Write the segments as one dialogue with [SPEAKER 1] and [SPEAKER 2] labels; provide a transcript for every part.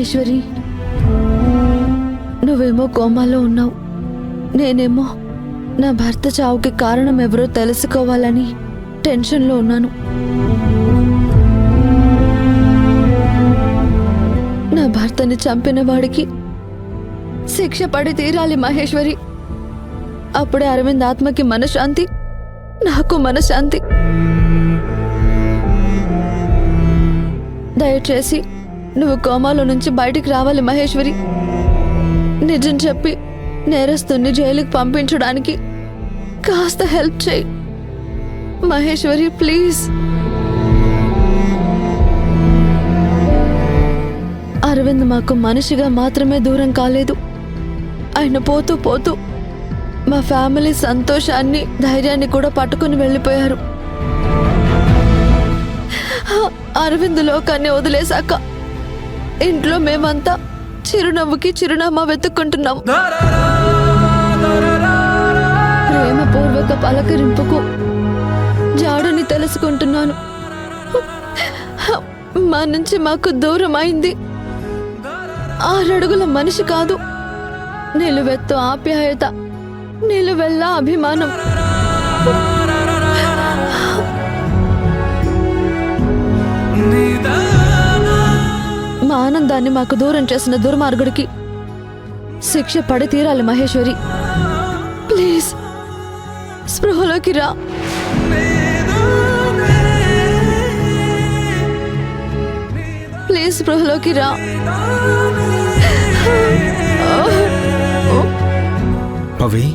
[SPEAKER 1] మహేశ్వరి, నువ్వేమో కోమాలో ఉన్నావు, నేనేమో నా భర్త చావుకి కారణం ఎవరో తెలుసుకోవాలని టెన్షన్లో ఉన్నాను. నా భర్తని చంపిన వాడికి శిక్ష పడి తీరాలి మహేశ్వరి. అప్పుడే అరవింద్ ఆత్మకి మనశ్శాంతి, నాకు మనశ్శాంతి. దయచేసి నువ్వు కోమాలో నుంచి బయటికి రావాలి మహేశ్వరి. నిజం చెప్పి నేరస్తుని జైలుకి పంపించడానికి కాస్త హెల్ప్ చేయి మహేశ్వరి, ప్లీజ్. అరవింద్ మాకు మనిషిగా మాత్రమే దూరం కాలేదు, ఆయన పోతూ పోతూ మా ఫ్యామిలీ సంతోషాన్ని, ధైర్యాన్ని కూడా పట్టుకుని వెళ్ళిపోయారు. అరవింద్ లోకాన్ని వదిలేశాక ఇంట్లో మేమంతా చిరునవ్వుకి చిరునామా వెతుక్కుంటున్నాం. ప్రేమపూర్వక పలకరింపుకు జాడని తెలుసుకుంటున్నాను. మా నుంచి మాకు దూరం అయింది 6 అడుగుల మనిషి కాదు, నిలువెత్తు ఆప్యాయత, నిలువెల్ల అభిమానం. మా ఆనందాన్ని మాకు దూరం చేసిన దుర్మార్గుడికి శిక్ష పడి తీరాలి మహేశ్వరి. ప్లీజ్ స్పృహలోకి రా. ప్లీజ్ స్పృహలోకి రా.
[SPEAKER 2] పవి,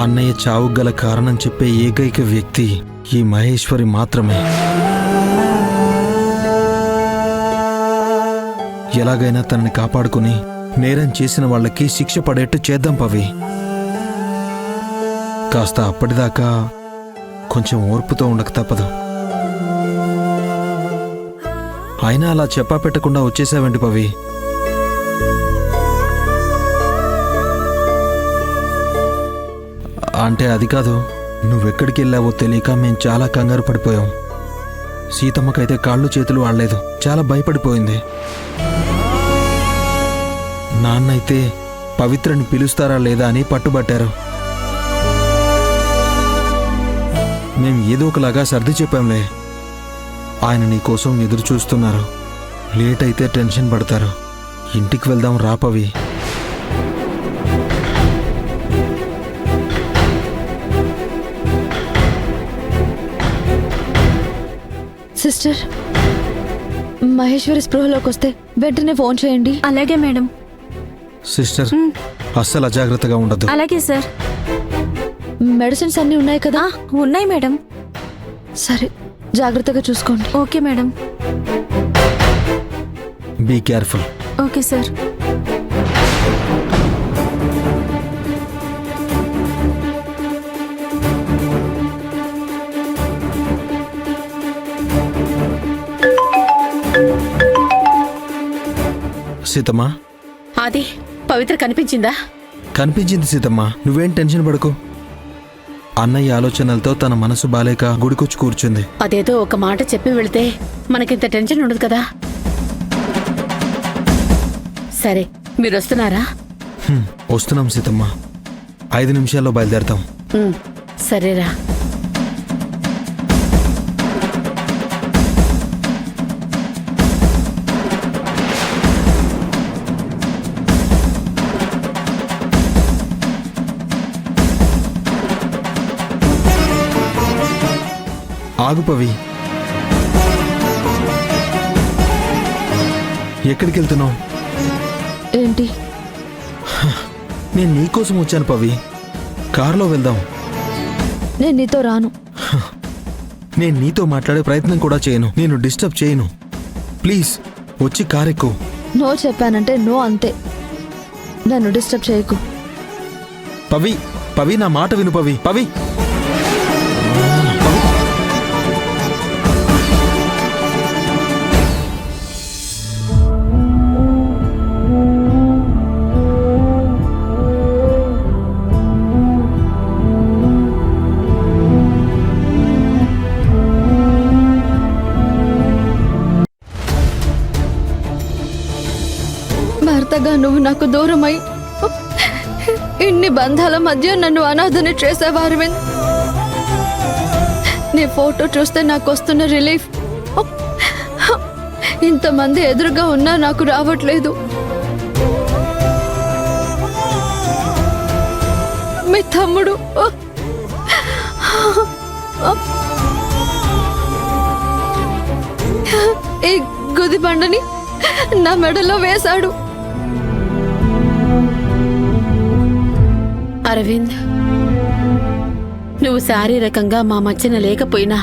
[SPEAKER 2] అన్నయ్య చావు గల కారణం చెప్పే ఏకైక వ్యక్తి ఈ మహేశ్వరి మాత్రమే. ఎలాగైనా తనని కాపాడుకుని నేరం చేసిన వాళ్ళకి శిక్ష పడేట్టు చేద్దాం పవి. కాస్త అప్పటిదాకా కొంచెం ఓర్పుతో ఉండక తప్పదు. అయినా అలా చెప్పా పెట్టకుండా వచ్చేసావేంటి పవి? అంటే అది కాదు, నువ్వెక్కడికి వెళ్ళావో తెలియక మేం చాలా కంగారు పడిపోయాం. సీతమ్మకైతే కాళ్ళు చేతులు ఆడలేదు, చాలా భయపడిపోయింది. నాన్నైతే పవిత్రని పిలుస్తారా లేదా అని పట్టుబట్టారు. మేం ఏదో ఒకలాగా సర్ది చెప్పాంలే. ఆయన నీ కోసం ఎదురు చూస్తున్నారు. లేట్ అయితే టెన్షన్ పడతారు. ఇంటికి వెళ్దాం రా పవి.
[SPEAKER 1] సిస్టర్, మహేశ్వరి స్పృహలోకి వస్తే వెంటనే ఫోన్ చేయండి.
[SPEAKER 3] అలాగే మేడం.
[SPEAKER 2] సిస్టర్, అస్సలు అజాగ్రత్తగా ఉండదు.
[SPEAKER 3] అలాగే సార్.
[SPEAKER 1] మెడిసిన్స్ అన్నీ ఉన్నాయి కదా?
[SPEAKER 3] ఉన్నాయి మేడం.
[SPEAKER 1] సరే, జాగ్రత్తగా చూసుకోండి.
[SPEAKER 3] Okay madam.
[SPEAKER 2] Be careful.
[SPEAKER 3] Okay sir.
[SPEAKER 2] సీతమ్మా,
[SPEAKER 4] అది పవిత్ర కనిపించిందా?
[SPEAKER 2] కనిపించింది సీతమ్మా, నువ్వేం టెన్షన్ పడకు. అన్నయ్య ఆలోచనలతో తన మనసు బాలేక గుడికొచ్చి కూర్చుంది.
[SPEAKER 4] అదేదో ఒక మాట చెప్పి వెళితే మనకింత టెన్షన్ ఉండదు కదా. సరే, మీరు వస్తున్నారా?
[SPEAKER 2] వస్తున్నాం సీతమ్మా, 5 నిమిషాల్లో బయలుదేరతాం.
[SPEAKER 4] సరేరా.
[SPEAKER 2] ఆగు పవి, ఎక్కడికి వెళ్తున్నావు?
[SPEAKER 1] ఏంటి?
[SPEAKER 2] నేను నీకోసం వచ్చాను పవి, కారులో వెళ్దాం.
[SPEAKER 1] నేను నీతో రాను.
[SPEAKER 2] నేను నీతో మాట్లాడే ప్రయత్నం కూడా చేయను, నేను డిస్టర్బ్ చేయను. ప్లీజ్ వచ్చి కారెక్కు.
[SPEAKER 1] నో చెప్పానంటే నో, అంతే. నన్ను డిస్టర్బ్ చేయకు.
[SPEAKER 2] పవి, పవి నా మాట విను పవి. పవి,
[SPEAKER 1] ఇంతగా నువ్వు నాకు దూరమై ఇన్ని బంధాల మధ్య నన్ను అనాథని చేసావు అరవింద్. నీ ఫోటో చూస్తే నాకు వస్తున్న రిలీఫ్ ఇంతమంది ఎదురుగా ఉన్నా నాకు రావట్లేదు. మీ తమ్ముడు ఈ గుదిబండని నా మెడలో వేశాడు.
[SPEAKER 4] అరవింద్, నువ్వు శారీరకంగా మా మధ్యన లేకపోయినా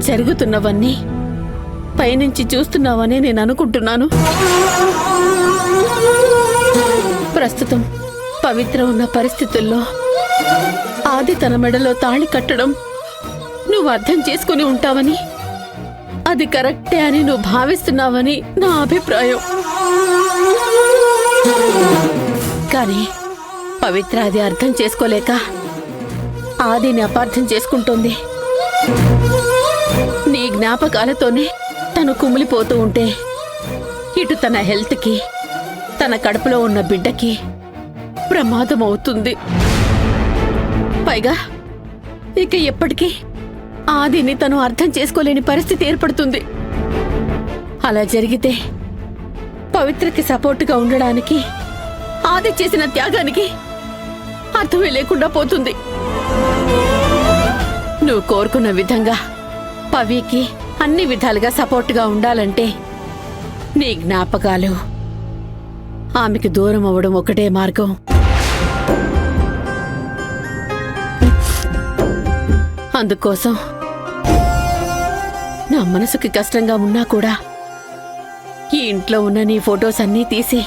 [SPEAKER 4] జరుగుతున్నవన్నీ పైనుంచి చూస్తున్నావని నేను అనుకుంటున్నాను. ప్రస్తుతం పవిత్ర ఉన్న పరిస్థితుల్లో ఆది తన మెడలో తాళి కట్టడం నువ్వు అర్థం చేసుకుని ఉంటావని, అది కరెక్టే అని నువ్వు భావిస్తున్నావని నా అభిప్రాయం. కానీ పవిత్ర అది అర్థం చేసుకోలేక ఆదిని అపార్థం చేసుకుంటోంది. నీ జ్ఞాపకాలతోనే తను కుమిలిపోతూ ఉంటే ఇటు తన హెల్త్కి, తన కడుపులో ఉన్న బిడ్డకి ప్రమాదం అవుతుంది. పైగా ఇక ఎప్పటికీ ఆదిని తను అర్థం చేసుకోలేని పరిస్థితి ఏర్పడుతుంది. అలా జరిగితే పవిత్రకి సపోర్టుగా ఉండడానికి ఆది చేసిన త్యాగానికి అర్థమే లేకుండా పోతుంది. నువ్వు కోరుకున్న విధంగా పవికి అన్ని విధాలుగా సపోర్టుగా ఉండాలంటే నీ జ్ఞాపకాలు ఆమెకి దూరం అవ్వడం ఒకటే మార్గం. అందుకోసం నా మనసుకి కష్టంగా ఉన్నా కూడా ఈ ఇంట్లో ఉన్న నీ ఫొటోస్ అన్నీ తీసి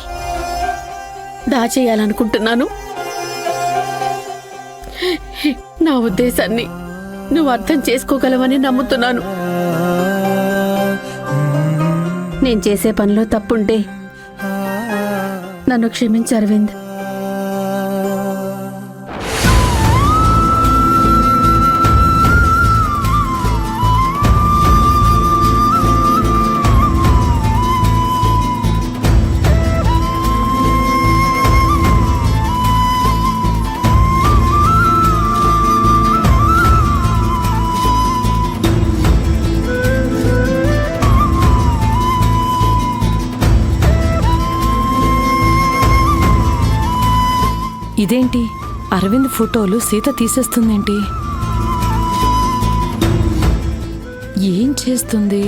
[SPEAKER 4] దాచేయాలనుకుంటున్నాను. నా ఉద్దేశాన్ని నువ్వు అర్థం చేసుకోగలవని నమ్ముతున్నాను. నేను చేసే పనిలో తప్పుంటే నన్ను క్షమించు అరవింద్.
[SPEAKER 3] ఇదేంటి, అరవింద్ ఫోటోలు సీత తీసేస్తుందేంటి? ఏం చేస్తుంది?